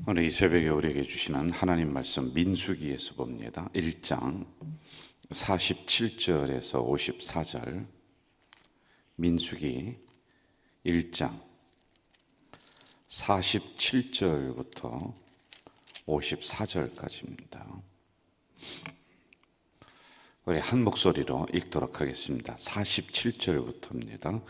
오늘 이 새벽에 우리에게 주시는 하나님 말씀 민수기에서 봅니다. 1장 47절에서 54절. 민수기 1장 47절부터 54절까지입니다. 우리 한 목소리로 읽도록 하겠습니다. 47절부터입니다.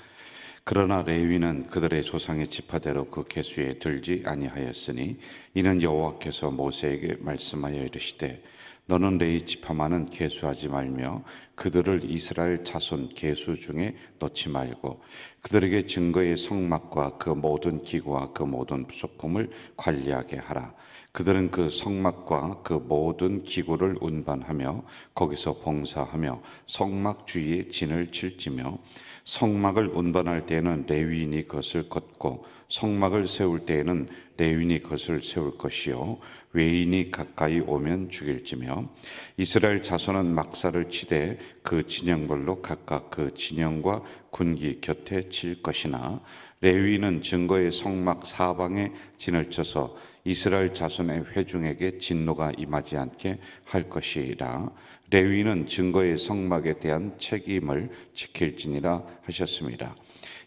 그러나 레위는 그들의 조상의 지파대로 그 계수에 들지 아니하였으니 이는 여호와께서 모세에게 말씀하여 이르시되 너는 레위 지파만은 계수하지 말며 그들을 이스라엘 자손 계수 중에 넣지 말고 그들에게 증거의 성막과 그 모든 기구와 그 모든 부속품을 관리하게 하라. 그들은 그 성막과 그 모든 기구를 운반하며 거기서 봉사하며 성막 주위에 진을 칠지며 성막을 운반할 때에는 레위인이 그것을 걷고 성막을 세울 때에는 레위인이 그것을 세울 것이요 외인이 가까이 오면 죽일지며 이스라엘 자손은 막사를 치되 그 진영별로 각각 그 진영과 군기 곁에 칠 것이나 레위인은 증거의 성막 사방에 진을 쳐서 이스라엘 자손의 회중에게 진노가 임하지 않게 할 것이라. 레위인은 증거의 성막에 대한 책임을 지킬지니라 하셨습니다.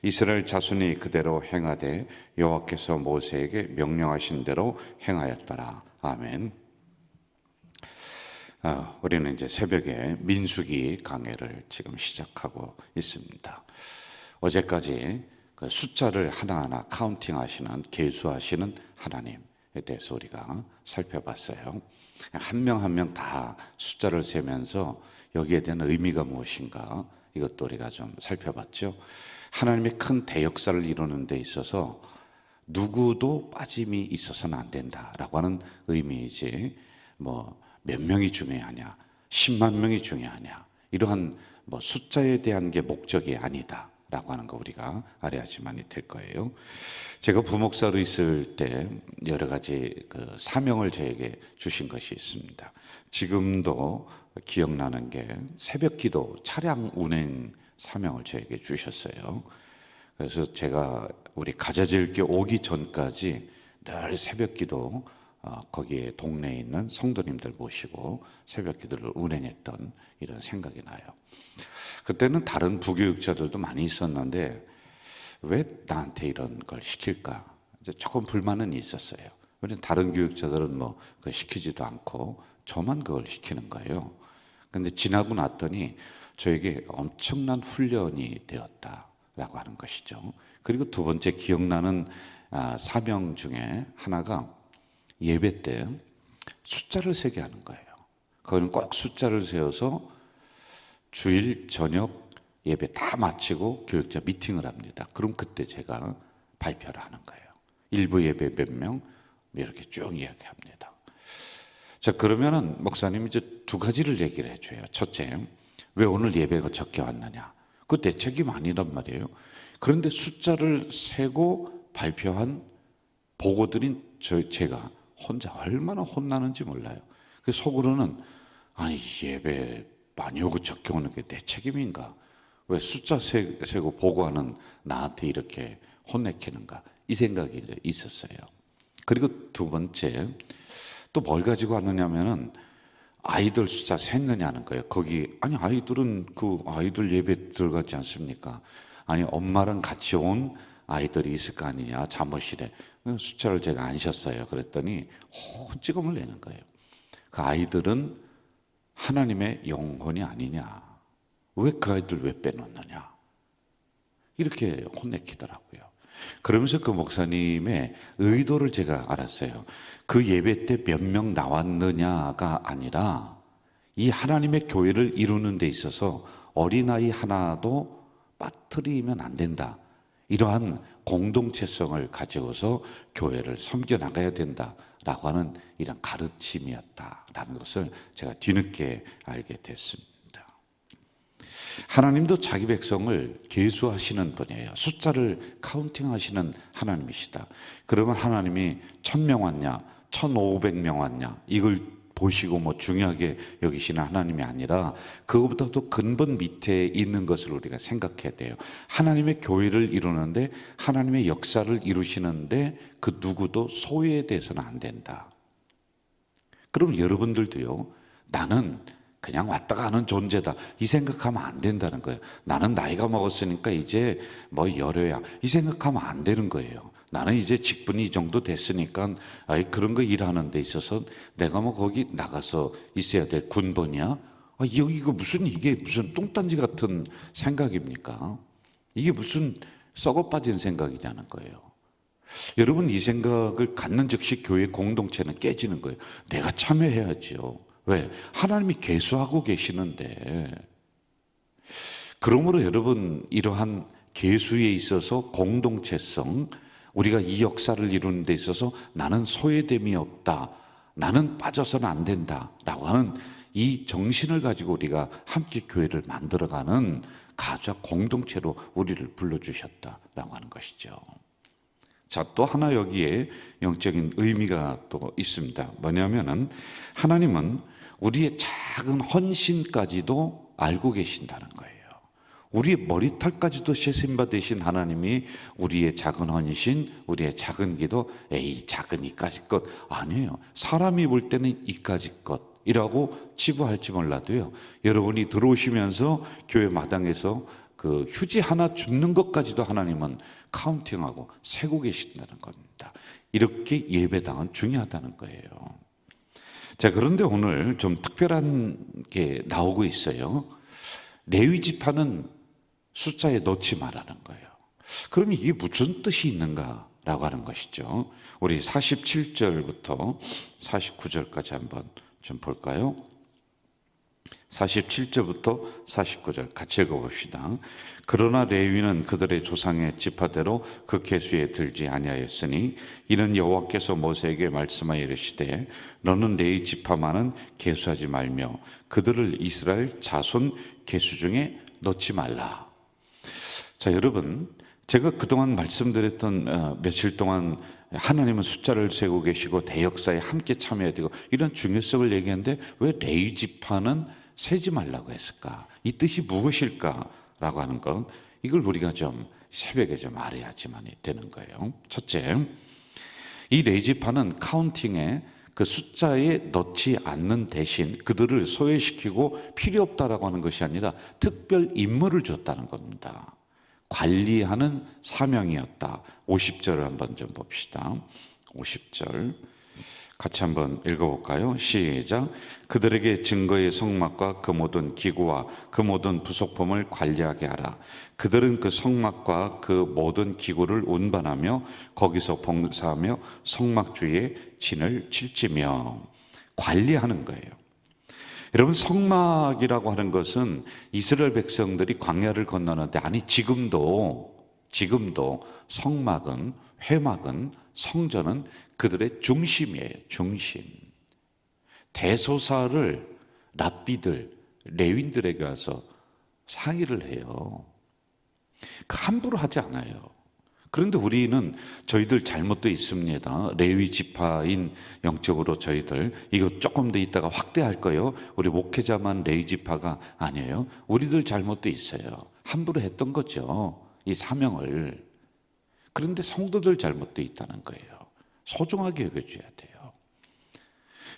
이스라엘 자손이 그대로 행하되 여호와께서 모세에게 명령하신 대로 행하였더라. 아멘. 우리는 이제 새벽에 민수기 강해를 지금 시작하고 있습니다. 어제까지 그 숫자를 하나하나 카운팅하시는, 계수하시는 하나님에 대해서 우리가 살펴봤어요. 한 명 한 명 다 숫자를 세면서 여기에 대한 의미가 무엇인가, 이것도 우리가 좀 살펴봤죠. 하나님의 큰 대역사를 이루는 데 있어서 누구도 빠짐이 있어서는 안 된다라고 하는 의미이지, 몇 명이 중요하냐, 10만 명이 중요하냐, 이러한 숫자에 대한 게 목적이 아니다 라고 하는 거 우리가 알아야지만이 될 거예요. 제가 부목사로 있을 때 여러 가지 그 사명을 저에게 주신 것이 있습니다. 지금도 기억나는 게 새벽 기도 차량 운행 사명을 저에게 주셨어요. 그래서 제가 우리 가자질교 오기 전까지 늘 새벽 기도, 거기에 동네에 있는 성도님들 모시고 새벽 기도를 운행했던 이런 생각이 나요. 그때는 다른 부교육자들도 많이 있었는데 왜 나한테 이런 걸 시킬까? 조금 불만은 있었어요. 왜냐면 다른 교육자들은 그걸 시키지도 않고 저만 그걸 시키는 거예요. 근데 지나고 났더니 저에게 엄청난 훈련이 되었다라고 하는 것이죠. 그리고 두 번째 기억나는 사명 중에 하나가 예배 때 숫자를 세게 하는 거예요. 그거는 꼭 숫자를 세워서 주일 저녁 예배 다 마치고 교육자 미팅을 합니다. 그럼 그때 제가 발표를 하는 거예요. 일부 예배 몇 명 이렇게 쭉 이야기합니다. 자, 그러면은 목사님이 이제 두 가지를 얘기를 해줘요. 첫째, 왜 오늘 예배가 적게 왔느냐? 그 내 책임 아니란 말이에요. 그런데 숫자를 세고 발표한 보고드린 제가 혼자 얼마나 혼나는지 몰라요. 그 속으로는 아니 예배 많이 오고 적게 오는 게 내 책임인가? 왜 숫자 세고 보고하는 나한테 이렇게 혼내키는가? 이 생각이 있었어요. 그리고 두 번째, 또 뭘 가지고 왔느냐면은 아이들 숫자 셌느냐는 거예요. 거기 아니 아이들은 그 아이들 예배 들어갔지 않습니까? 아니 엄마랑 같이 온 아이들이 있을 거 아니냐, 잠옷실에. 숫자를 제가 안 셨어요. 그랬더니 혼찌검을 내는 거예요. 그 아이들은 하나님의 영혼이 아니냐, 왜 그 아이들 왜 빼놓느냐, 이렇게 혼내키더라고요. 그러면서 그 목사님의 의도를 제가 알았어요. 그 예배 때 몇 명 나왔느냐가 아니라 이 하나님의 교회를 이루는 데 있어서 어린아이 하나도 빠뜨리면 안 된다, 이러한 공동체성을 가지고서 교회를 섬겨나가야 된다라고 하는 이런 가르침이었다라는 것을 제가 뒤늦게 알게 됐습니다. 하나님도 자기 백성을 계수하시는 분이에요. 숫자를 카운팅하시는 하나님이시다. 그러면 하나님이 1000명 왔냐, 1500명 왔냐, 이걸 보시고 뭐 중요하게 여기시는 하나님이 아니라 그것보다도 근본 밑에 있는 것을 우리가 생각해야 돼요. 하나님의 교회를 이루는데, 하나님의 역사를 이루시는데 그 누구도 소외돼서는 안 된다. 그럼 여러분들도요, 나는 그냥 왔다 가는 존재다, 이 생각하면 안 된다는 거예요. 나는 나이가 먹었으니까 이제 뭐 여려야, 이 생각하면 안 되는 거예요. 나는 이제 직분이 이 정도 됐으니까 그런 거 일하는 데 있어서 내가 뭐 거기 나가서 있어야 될 군번이야? 이거 이게 무슨 뚱딴지 같은 생각입니까? 이게 무슨 썩어 빠진 생각이냐는 거예요. 여러분, 이 생각을 갖는 즉시 교회 공동체는 깨지는 거예요. 내가 참여해야지요. 왜? 하나님이 계수하고 계시는데. 그러므로 여러분, 이러한 계수에 있어서 공동체성, 우리가 이 역사를 이루는 데 있어서 나는 소외됨이 없다, 나는 빠져서는 안 된다 라고 하는 이 정신을 가지고 우리가 함께 교회를 만들어가는 가족 공동체로 우리를 불러주셨다라고 하는 것이죠. 자, 또 하나 여기에 영적인 의미가 또 있습니다. 뭐냐면은 하나님은 우리의 작은 헌신까지도 알고 계신다는 거예요. 우리의 머리털까지도 세심받으신 하나님이 우리의 작은 헌신, 우리의 작은 기도, 작은 이까짓 것 아니에요. 사람이 볼 때는 이까짓 것이라고 치부할지 몰라도요, 여러분이 들어오시면서 교회 마당에서 그 휴지 하나 줍는 것까지도 하나님은 카운팅하고 세고 계신다는 겁니다. 이렇게 예배당은 중요하다는 거예요. 자, 그런데 오늘 좀 특별한 게 나오고 있어요. 레위 지파는 숫자에 넣지 말라는 거예요. 그럼 이게 무슨 뜻이 있는가라고 하는 것이죠. 우리 47절부터 49절까지 한번 좀 볼까요? 47절부터 49절 같이 읽어봅시다. 그러나 레위는 그들의 조상의 지파대로 그 계수에 들지 아니하였으니 이는 여호와께서 모세에게 말씀하여 이르시되 너는 레위 지파만은 계수하지 말며 그들을 이스라엘 자손 계수 중에 넣지 말라. 자, 여러분, 제가 그동안 말씀드렸던 며칠 동안 하나님은 숫자를 세고 계시고 대역사에 함께 참여해야 되고 이런 중요성을 얘기하는데 왜 레위 지파는 세지 말라고 했을까? 이 뜻이 무엇일까라고 하는 것, 이걸 우리가 좀 새벽에 좀 알아야지만 되는 거예요. 첫째, 이 레위 지파는 카운팅에 그 숫자에 넣지 않는 대신 그들을 소외시키고 필요 없다라고 하는 것이 아니라 특별 임무를 줬다는 겁니다. 관리하는 사명이었다. 50절을 한번 좀 봅시다. 50절 같이 한번 읽어볼까요? 시작. 그들에게 증거의 성막과 그 모든 기구와 그 모든 부속품을 관리하게 하라. 그들은 그 성막과 그 모든 기구를 운반하며 거기서 봉사하며 성막 주위에 진을 칠지며. 관리하는 거예요. 여러분, 성막이라고 하는 것은 이스라엘 백성들이 광야를 건너는데, 아니 지금도 성막은, 회막은, 성전은 그들의 중심이에요. 중심. 대소사를 랍비들, 레위인들에게 와서 상의를 해요. 함부로 하지 않아요. 그런데 우리는 저희들 잘못도 있습니다. 레위 지파인 영적으로 저희들 이거 조금 더 있다가 확대할 거예요. 우리 목회자만 레위 지파가 아니에요. 우리들 잘못도 있어요. 함부로 했던 거죠, 이 사명을. 그런데 성도들 잘못도 있다는 거예요. 소중하게 여겨줘야 돼요.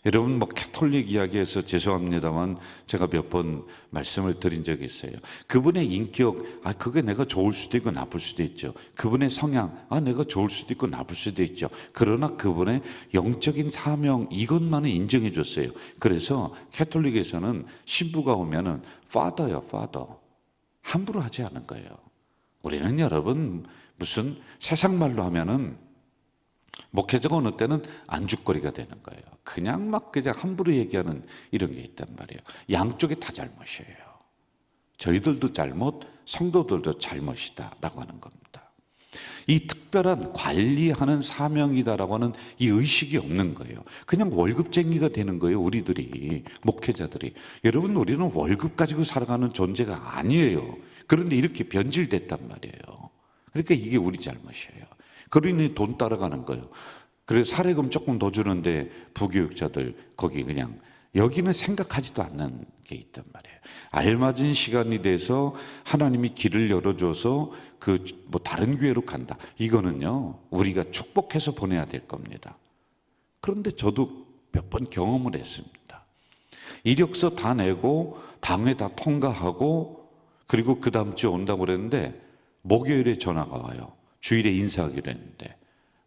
여러분, 뭐 캐톨릭 이야기에서 죄송합니다만 제가 몇 번 말씀을 드린 적이 있어요. 그분의 인격, 그게 내가 좋을 수도 있고 나쁠 수도 있죠. 그분의 성향, 내가 좋을 수도 있고 나쁠 수도 있죠. 그러나 그분의 영적인 사명, 이것만은 인정해 줬어요. 그래서 캐톨릭에서는 신부가 오면은 father요, father. 함부로 하지 않은 거예요. 우리는 여러분, 무슨 세상 말로 하면은 목회자가 어느 때는 안주거리가 되는 거예요. 그냥 함부로 얘기하는 이런 게 있단 말이에요. 양쪽에 다 잘못이에요. 저희들도 잘못, 성도들도 잘못이다라고 하는 겁니다. 이 특별한 관리하는 사명이다라고 하는 이 의식이 없는 거예요. 그냥 월급쟁이가 되는 거예요, 우리들이, 목회자들이. 여러분, 우리는 월급 가지고 살아가는 존재가 아니에요. 그런데 이렇게 변질됐단 말이에요. 그러니까 이게 우리 잘못이에요. 그러니 돈 따라가는 거예요. 그래서 사례금 조금 더 주는데 부교육자들 거기 그냥 여기는 생각하지도 않는 게 있단 말이에요. 알맞은 시간이 돼서 하나님이 길을 열어줘서 그 뭐 다른 교회로 간다. 이거는요 우리가 축복해서 보내야 될 겁니다. 그런데 저도 몇 번 경험을 했습니다. 이력서 다 내고 당회 다 통과하고 그리고 그 다음 주에 온다고 그랬는데 목요일에 전화가 와요. 주일에 인사하기로 했는데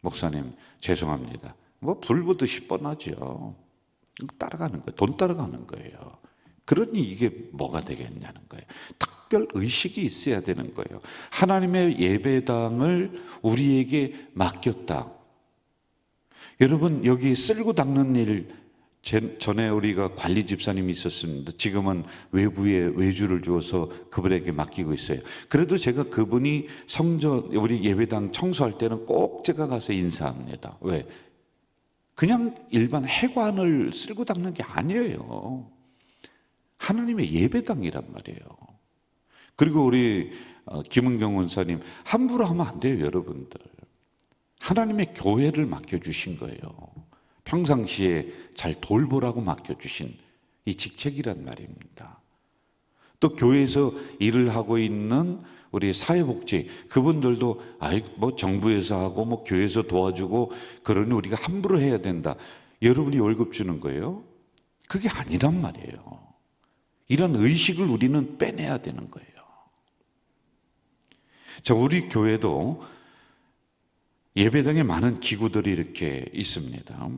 목사님 죄송합니다. 뭐 불보듯이 뻔하죠. 따라가는 거예요. 돈 따라가는 거예요. 그러니 이게 뭐가 되겠냐는 거예요. 특별 의식이 있어야 되는 거예요. 하나님의 예배당을 우리에게 맡겼다. 여러분 여기 쓸고 닦는 일 전에 우리가 관리 집사님이 있었습니다. 지금은 외부에 외주를 주어서 그분에게 맡기고 있어요. 그래도 제가 그분이 우리 예배당 청소할 때는 꼭 제가 가서 인사합니다. 왜? 그냥 일반 해관을 쓸고 닦는 게 아니에요. 하나님의 예배당이란 말이에요. 그리고 우리 김은경 원사님 함부로 하면 안 돼요, 여러분들. 하나님의 교회를 맡겨주신 거예요. 평상시에 잘 돌보라고 맡겨주신 이 직책이란 말입니다. 또 교회에서 일을 하고 있는 우리 사회복지 그분들도 뭐 정부에서 하고 뭐 교회에서 도와주고 그러니 우리가 함부로 해야 된다. 여러분이 월급 주는 거예요? 그게 아니란 말이에요. 이런 의식을 우리는 빼내야 되는 거예요. 자, 우리 교회도 예배당에 많은 기구들이 이렇게 있습니다.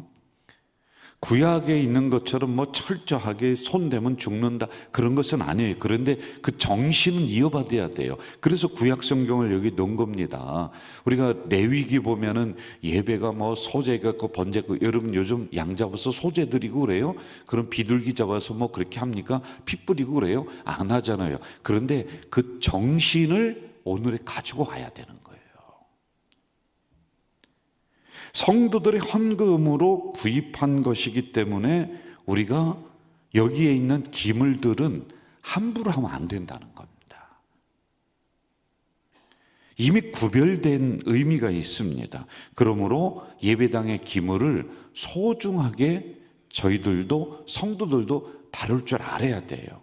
구약에 있는 것처럼 뭐 철저하게 손대면 죽는다 그런 것은 아니에요. 그런데 그 정신은 이어받아야 돼요. 그래서 구약 성경을 여기 넣은 겁니다. 우리가 레위기 보면은 예배가 뭐 소재가 있고 번제 있고 여러분 요즘 양 잡아서 소재 드리고 그래요? 그럼 비둘기 잡아서 뭐 그렇게 합니까? 피 뿌리고 그래요? 안 하잖아요. 그런데 그 정신을 오늘에 가지고 와야 되는 거예요. 성도들의 헌금으로 구입한 것이기 때문에 우리가 여기에 있는 기물들은 함부로 하면 안 된다는 겁니다. 이미 구별된 의미가 있습니다. 그러므로 예배당의 기물을 소중하게 저희들도 성도들도 다룰 줄 알아야 돼요.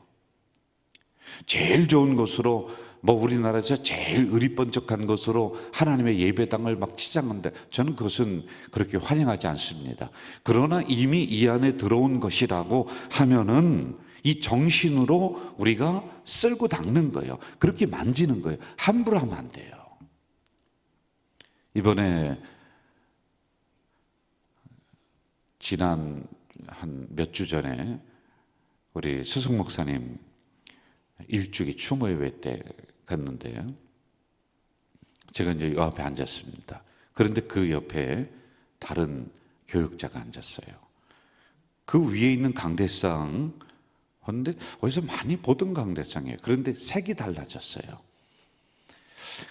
제일 좋은 것으로 뭐 우리나라에서 제일 의리번쩍한 것으로 하나님의 예배당을 막 치장한다. 저는 그것은 그렇게 환영하지 않습니다. 그러나 이미 이 안에 들어온 것이라고 하면은 이 정신으로 우리가 쓸고 닦는 거예요. 그렇게 만지는 거예요. 함부로 하면 안 돼요. 이번에 지난 한 몇 주 전에 우리 수석 목사님 일주기 추모 예배 때 갔는데요. 제가 이제 요 앞에 앉았습니다. 그런데 그 옆에 다른 교육자가 앉았어요. 그 위에 있는 강대상, 그런데 어디서 많이 보던 강대상이에요. 그런데 색이 달라졌어요.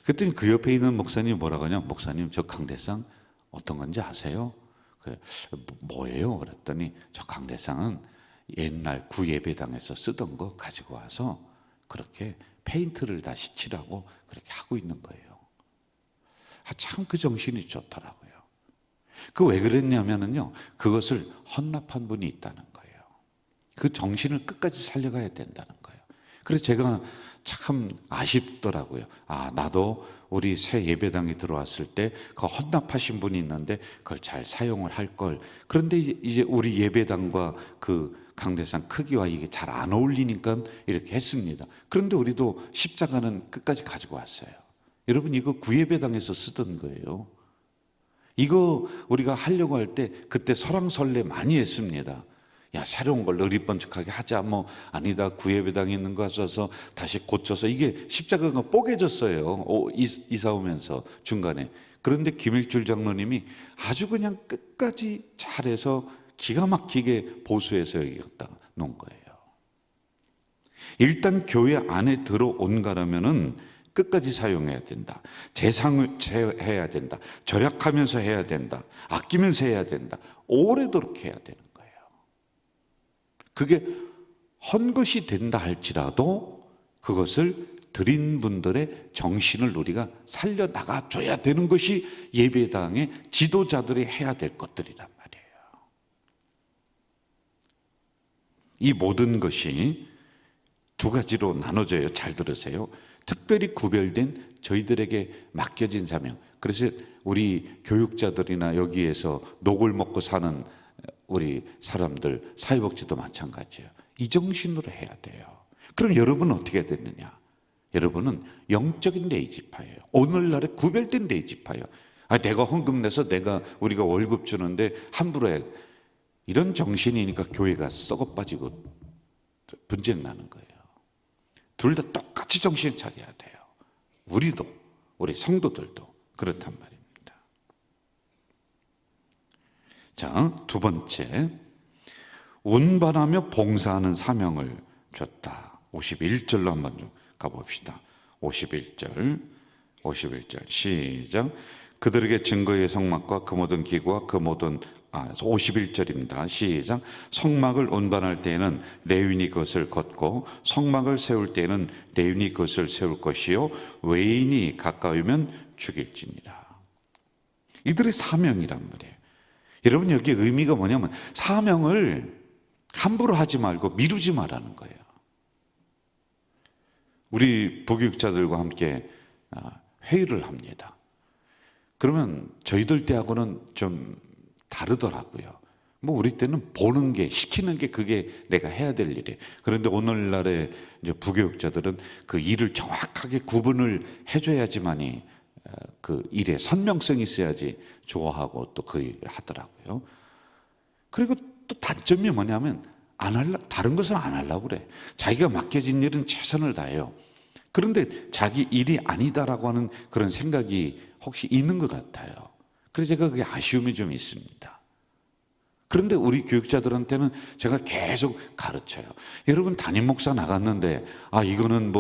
그랬더니 그 옆에 있는 목사님이 뭐라고 하냐? 목사님, 저 강대상 어떤 건지 아세요? 뭐예요? 그랬더니 저 강대상은 옛날 구예배당에서 쓰던 거 가지고 와서 그렇게 페인트를 다시 칠하고 그렇게 하고 있는 거예요. 참 그 정신이 좋더라고요. 그 왜 그랬냐면요, 그것을 헌납한 분이 있다는 거예요. 그 정신을 끝까지 살려가야 된다는 거예요. 그래서 제가 참 아쉽더라고요. 나도 우리 새 예배당에 들어왔을 때 그 헌납하신 분이 있는데 그걸 잘 사용을 할 걸. 그런데 이제 우리 예배당과 그 강대상 크기와 이게 잘 안 어울리니까 이렇게 했습니다. 그런데 우리도 십자가는 끝까지 가지고 왔어요. 여러분 이거 구예배당에서 쓰던 거예요. 이거 우리가 하려고 할 때 그때 설왕설래 많이 했습니다. 야, 새로운 걸 느리번쩍하게 하자. 뭐 아니다, 구예배당에 있는 거 써서 다시 고쳐서. 이게 십자가가 뽀개졌어요. 이사 오면서 중간에. 그런데 김일줄 장로님이 아주 그냥 끝까지 잘해서 기가 막히게 보수해서 여기다 놓은 거예요. 일단 교회 안에 들어온 거라면은 끝까지 사용해야 된다. 재상을 해야 된다. 절약하면서 해야 된다. 아끼면서 해야 된다. 오래도록 해야 되는 거예요. 그게 헌것이 된다 할지라도 그것을 드린 분들의 정신을 우리가 살려나가 줘야 되는 것이 예배당의 지도자들이 해야 될 것들이란 말이에요. 이 모든 것이 두 가지로 나눠져요. 잘 들으세요. 특별히 구별된 저희들에게 맡겨진 사명. 그래서 우리 교육자들이나 여기에서 녹을 먹고 사는 우리 사람들, 사회복지도 마찬가지예요. 이 정신으로 해야 돼요. 그럼 여러분은 어떻게 됐느냐? 여러분은 영적인 레이지파예요. 오늘날에 구별된 레이지파예요. 내가 헌금 내서 우리가 월급 주는데 함부로 해. 이런 정신이니까 교회가 썩어 빠지고 분쟁 나는 거예요. 둘 다 똑같이 정신 차려야 돼요. 우리도, 우리 성도들도 그렇단 말입니다. 자, 두 번째, 운반하며 봉사하는 사명을 줬다. 51절로 한번 좀 가봅시다. 51절 시작. 그들에게 증거의 성막과 그 모든 기구와 그 모든 51절입니다. 시작. 성막을 운반할 때에는 레위인이 그것을 걷고 성막을 세울 때에는 레위인이 그것을 세울 것이요 외인이 가까우면 죽일지니라. 이들의 사명이란 말이에요. 여러분, 여기 의미가 뭐냐면 사명을 함부로 하지 말고 미루지 말라는 거예요. 우리 부교육자들과 함께 회의를 합니다. 그러면 저희들 때하고는 좀 다르더라고요. 우리 때는 보는 게, 시키는 게 그게 내가 해야 될 일이에요. 그런데 오늘날의 이제 부교육자들은 그 일을 정확하게 구분을 해줘야지만이 그 일에 선명성이 있어야지 좋아하고 또 그 일을 하더라고요. 그리고 또 단점이 뭐냐면 다른 것은 안 하려고 그래. 자기가 맡겨진 일은 최선을 다해요. 그런데 자기 일이 아니다라고 하는 그런 생각이 혹시 있는 것 같아요. 그래서 제가 그게 아쉬움이 좀 있습니다. 그런데 우리 교육자들한테는 제가 계속 가르쳐요. 여러분, 담임 목사 나갔는데 이거는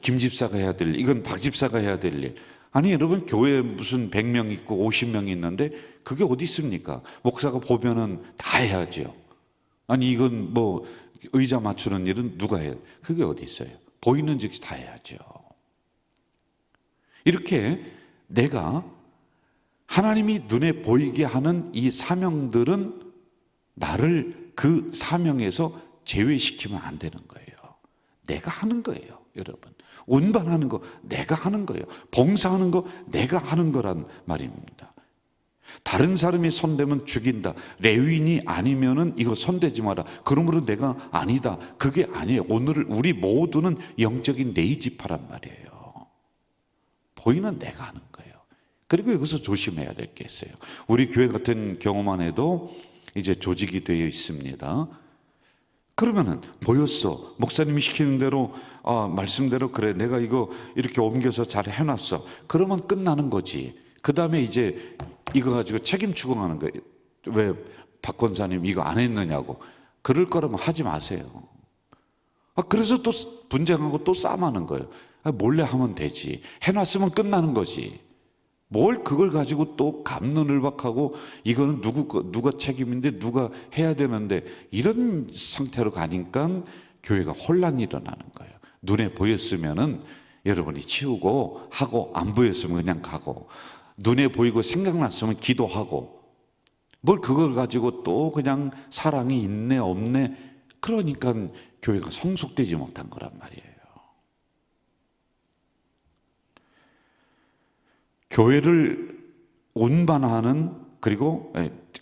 김 집사가 해야 될 일, 이건 박 집사가 해야 될 일. 아니, 여러분, 교회에 무슨 100명 있고 50명 있는데 그게 어디 있습니까? 목사가 보면은 다 해야죠. 아니, 이건 의자 맞추는 일은 누가 해요? 그게 어디 있어요? 보이는 즉시 다 해야죠. 이렇게 내가 하나님이 눈에 보이게 하는 이 사명들은 나를 그 사명에서 제외시키면 안 되는 거예요. 내가 하는 거예요, 여러분. 운반하는 거 내가 하는 거예요. 봉사하는 거 내가 하는 거란 말입니다. 다른 사람이 손대면 죽인다. 레위인이 아니면은 이거 손대지 마라. 그러므로 내가 아니다. 그게 아니에요. 오늘 우리 모두는 영적인 레이지파란 말이에요. 보이는 내가 하는 거예요. 그리고 여기서 조심해야 될 게 있어요. 우리 교회 같은 경우만 해도 이제 조직이 되어 있습니다. 그러면은 보였어. 목사님이 시키는 대로 말씀대로 그래. 내가 이거 이렇게 옮겨서 잘 해놨어. 그러면 끝나는 거지. 그 다음에 이제 이거 가지고 책임 추궁하는 거예요. 왜 박 권사님 이거 안 했느냐고. 그럴 거라면 하지 마세요. 그래서 또 분쟁하고 또 싸움하는 거예요. 몰래 하면 되지. 해놨으면 끝나는 거지. 뭘 그걸 가지고 또 갑론을박하고 이거는 누가 책임인데 누가 해야 되는데 이런 상태로 가니까 교회가 혼란이 일어나는 거예요. 눈에 보였으면은 여러분이 치우고 하고, 안 보였으면 그냥 가고, 눈에 보이고 생각났으면 기도하고, 뭘 그걸 가지고 또 그냥 사랑이 있네 없네, 그러니까 교회가 성숙되지 못한 거란 말이에요. 교회를 운반하는, 그리고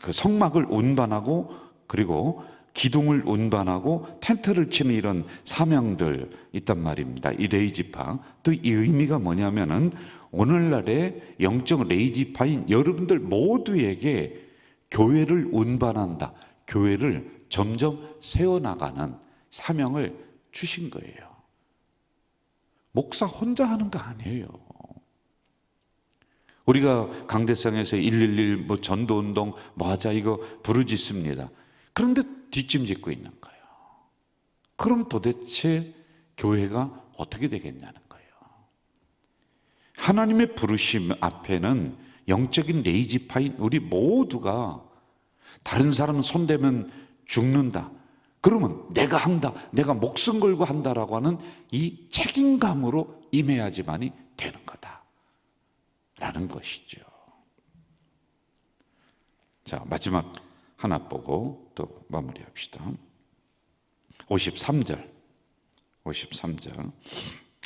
그 성막을 운반하고, 그리고 기둥을 운반하고 텐트를 치는 이런 사명들 있단 말입니다. 이 레이지파. 또 이 의미가 뭐냐면은 오늘날의 영적 레이지파인 여러분들 모두에게 교회를 운반한다, 교회를 점점 세워나가는 사명을 주신 거예요. 목사 혼자 하는 거 아니에요. 우리가 강대상에서 111 전도운동 하자 이거 부르짖습니다. 그런데 뒷짐짓고 있는 거예요. 그럼 도대체 교회가 어떻게 되겠냐는 거예요. 하나님의 부르심 앞에는 영적인 레이지파인 우리 모두가 다른 사람 손대면 죽는다, 그러면 내가 한다, 내가 목숨 걸고 한다라고 하는 이 책임감으로 임해야지만이 되는 거다라는 것이죠. 자, 마지막 하나 보고 또 마무리합시다. 53절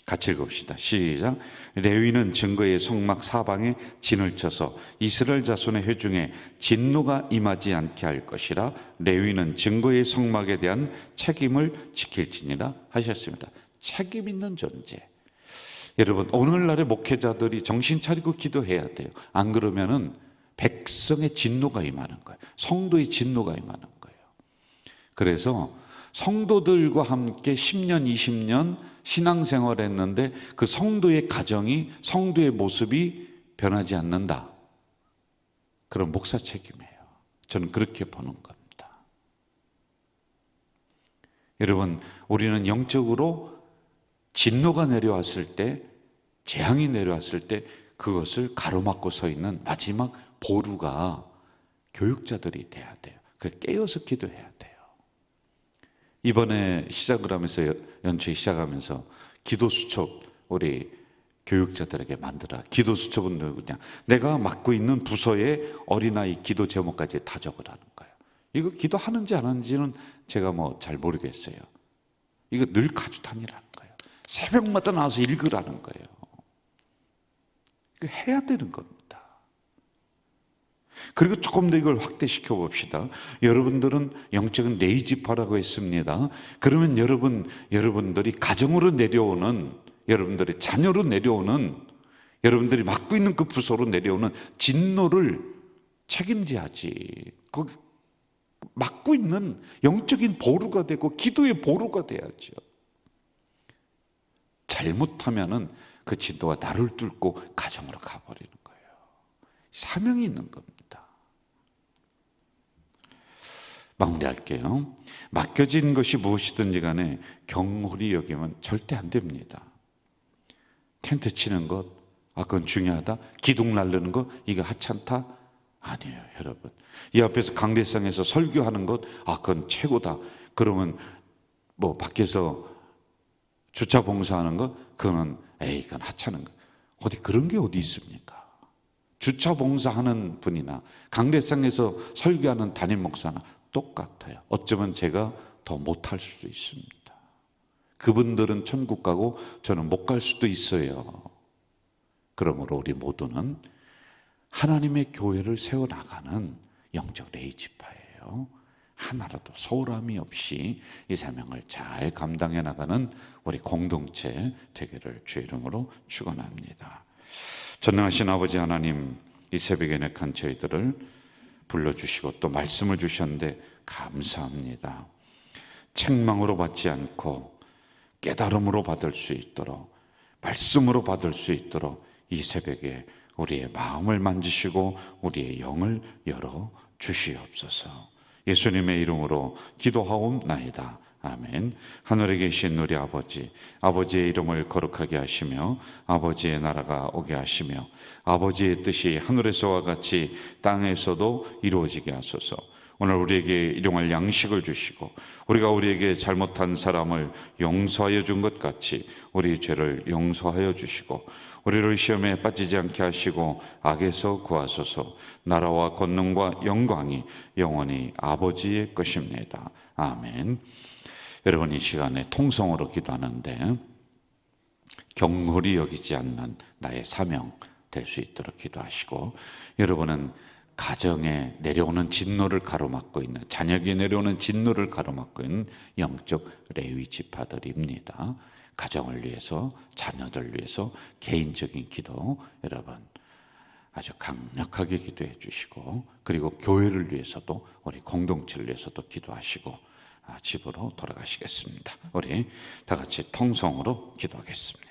같이 읽읍시다. 시작. 레위는 증거의 성막 사방에 진을 쳐서 이스라엘 자손의 회중에 진노가 임하지 않게 할 것이라. 레위는 증거의 성막에 대한 책임을 지킬지니라 하셨습니다. 책임 있는 존재. 여러분, 오늘날의 목회자들이 정신 차리고 기도해야 돼요. 안 그러면은 백성의 진노가 임하는 거예요. 성도의 진노가 임하는 거예요. 그래서 성도들과 함께 10년, 20년 신앙생활을 했는데 그 성도의 가정이, 성도의 모습이 변하지 않는다. 그럼 목사 책임이에요. 저는 그렇게 보는 겁니다. 여러분, 우리는 영적으로 진노가 내려왔을 때, 재앙이 내려왔을 때 그것을 가로막고 서 있는 마지막 보루가 교육자들이 돼야 돼요. 그래서 깨어서 기도해야 돼요. 이번에 시작을 하면서, 연초에 시작하면서 기도 수첩 우리 교육자들에게 만들어. 기도 수첩은 누구냐? 내가 맡고 있는 부서의 어린아이 기도 제목까지 다 적으라는 거예요. 이거 기도하는지 안 하는지는 제가 잘 모르겠어요. 이거 늘 가지고 다니라는 거예요. 새벽마다 나와서 읽으라는 거예요. 이거 해야 되는 겁니다. 그리고 조금 더 이걸 확대시켜 봅시다. 여러분들은 영적인 레이지파라고 했습니다. 그러면 여러분들이 가정으로 내려오는, 여러분들의 자녀로 내려오는, 여러분들이 맡고 있는 그 부서로 내려오는 진노를 책임져야지. 거기 맡고 있는 영적인 보루가 되고 기도의 보루가 돼야죠. 잘못하면은 그 진노가 나를 뚫고 가정으로 가버리는 거예요. 사명이 있는 겁니다. 마무리할게요. 맡겨진 것이 무엇이든지 간에 경홀히 여기면 절대 안 됩니다. 텐트 치는 것, 그건 중요하다. 기둥 날르는 것, 이거 하찮다? 아니에요, 여러분. 이 앞에서 강대상에서 설교하는 것, 그건 최고다. 그러면 밖에서 주차 봉사하는 것, 그건 이건 하찮은 것. 어디 그런 게 어디 있습니까? 주차 봉사하는 분이나 강대상에서 설교하는 담임 목사나 똑같아요. 어쩌면 제가 더 못할 수도 있습니다. 그분들은 천국 가고 저는 못 갈 수도 있어요. 그러므로 우리 모두는 하나님의 교회를 세워나가는 영적 레이지파예요. 하나라도 소홀함이 없이 이 사명을 잘 감당해 나가는 우리 공동체 되기를 주의 이름으로 축원합니다. 전능하신 아버지 하나님, 이 새벽에 내간 저희들을 불러주시고 또 말씀을 주셨는데 감사합니다. 책망으로 받지 않고 깨달음으로 받을 수 있도록, 말씀으로 받을 수 있도록 이 새벽에 우리의 마음을 만지시고 우리의 영을 열어 주시옵소서. 예수님의 이름으로 기도하옵나이다. 아멘. 하늘에 계신 우리 아버지, 아버지의 이름을 거룩하게 하시며 아버지의 나라가 오게 하시며 아버지의 뜻이 하늘에서와 같이 땅에서도 이루어지게 하소서. 오늘 우리에게 일용할 양식을 주시고 우리가 우리에게 잘못한 사람을 용서하여 준 것 같이 우리 죄를 용서하여 주시고 우리를 시험에 빠지지 않게 하시고 악에서 구하소서. 나라와 권능과 영광이 영원히 아버지의 것입니다. 아멘. 여러분, 이 시간에 통성으로 기도하는데 경홀히 여기지 않는 나의 사명 될 수 있도록 기도하시고, 여러분은 가정에 내려오는 진노를 가로막고 있는, 자녀에게 내려오는 진노를 가로막고 있는 영적 레위 지파들입니다. 가정을 위해서, 자녀들 위해서 개인적인 기도 여러분 아주 강력하게 기도해 주시고, 그리고 교회를 위해서도, 우리 공동체를 위해서도 기도하시고 집으로 돌아가시겠습니다. 우리 다 같이 통성으로 기도하겠습니다.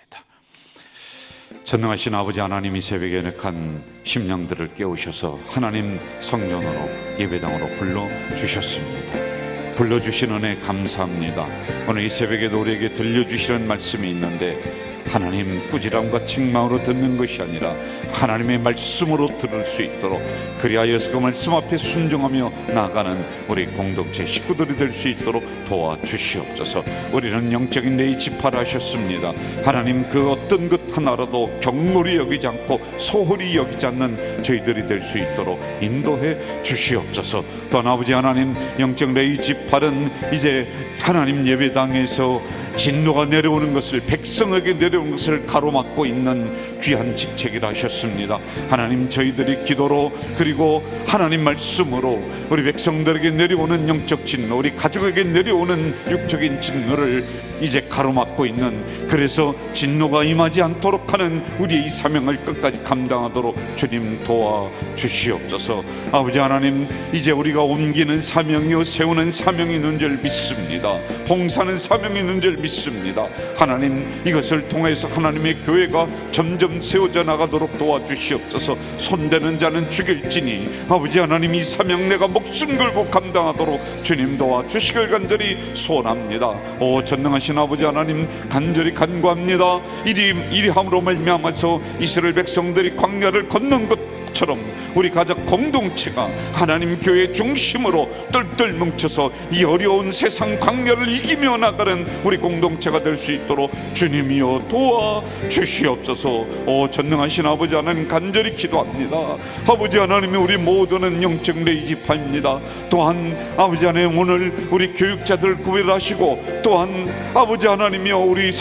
전능하신 아버지 하나님, 이 새벽에 연약한 심령들을 깨우셔서 하나님 성전으로, 예배당으로 불러주셨습니다. 불러주신 은혜 감사합니다. 오늘 이 새벽에도 우리에게 들려주시는 말씀이 있는데 하나님 꾸지람과 책망으로 듣는 것이 아니라 하나님의 말씀으로 들을 수 있도록, 그리하여서 그 말씀 앞에 순종하며 나아가는 우리 공동체 식구들이 될 수 있도록 도와주시옵소서. 우리는 영적인 레이지파라 하셨습니다. 하나님, 그 어떤 것 하나라도 경솔히 여기지 않고 소홀히 여기지 않는 저희들이 될 수 있도록 인도해 주시옵소서. 또한 아버지 하나님, 영적 레이지파는 이제 하나님 예배당에서 진노가 내려오는 것을, 백성에게 내려오는 것을 가로막고 있는 귀한 직책이라 하셨습니다. 하나님, 저희들이 기도로 그리고 하나님 말씀으로 우리 백성들에게 내려오는 영적 진노, 우리 가족에게 내려오는 육적인 진노를 이제 가로막고 있는, 그래서 진노가 임하지 않도록 하는 우리의 이 사명을 끝까지 감당하도록 주님 도와주시옵소서. 아버지 하나님, 이제 우리가 옮기는 사명이요 세우는 사명이 있는 줄 믿습니다. 봉사는 사명이 있는 줄 믿습니다. 하나님, 이것을 통해서 하나님의 교회가 점점 세워져 나가도록 도와주시옵소서. 손대는 자는 죽일지니 아버지 하나님, 이 사명 내가 목숨 걸고 감당하도록 주님 도와주시길 간절히 소원합니다. 오 전능하신 아버지 하나님, 간절히 간구합니다. 이리 함으로 말미암아서 이스라엘 백성들이 광야를 건넌 것처럼 우리 가족 공동체가 하나님 교회 중심으로 똘똘 뭉쳐서 이 어려운 세상 광야를 이기며 나가는 우리 공동체가 될 수 있도록 주님이여 도와주시옵소서. 오 전능하신 아버지 하나님, 간절히 기도합니다. 아버지 하나님, 우리 모두는 영적 레이지파입니다. 또한 아버지 하나님, 오늘 우리 교육자들 구별하시고, 또한 아버지 하나님이여 우리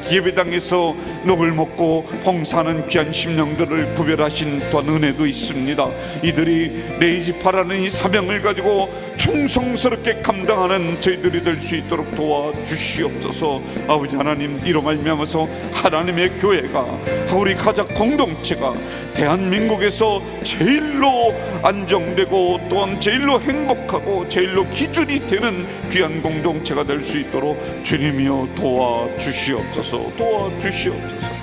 예배당에서 녹을 먹고 봉사하는 귀한 심령들을 구별하신 또한 은혜도 있습니다. 이들이 레이지파라는 이 사명을 가지고 충성스럽게 감당하는 저희들이 될 수 있도록 도와주시옵소서. 아버지 하나님, 이로 말미암아서 하나님의 교회가, 우리 가족 공동체가 대한민국에서 제일로 안정되고 또한 제일로 행복하고 제일로 기준이 되는 귀한 공동체가 될 수 있도록 주님이여 도와주시옵소서. 도와주시옵소서.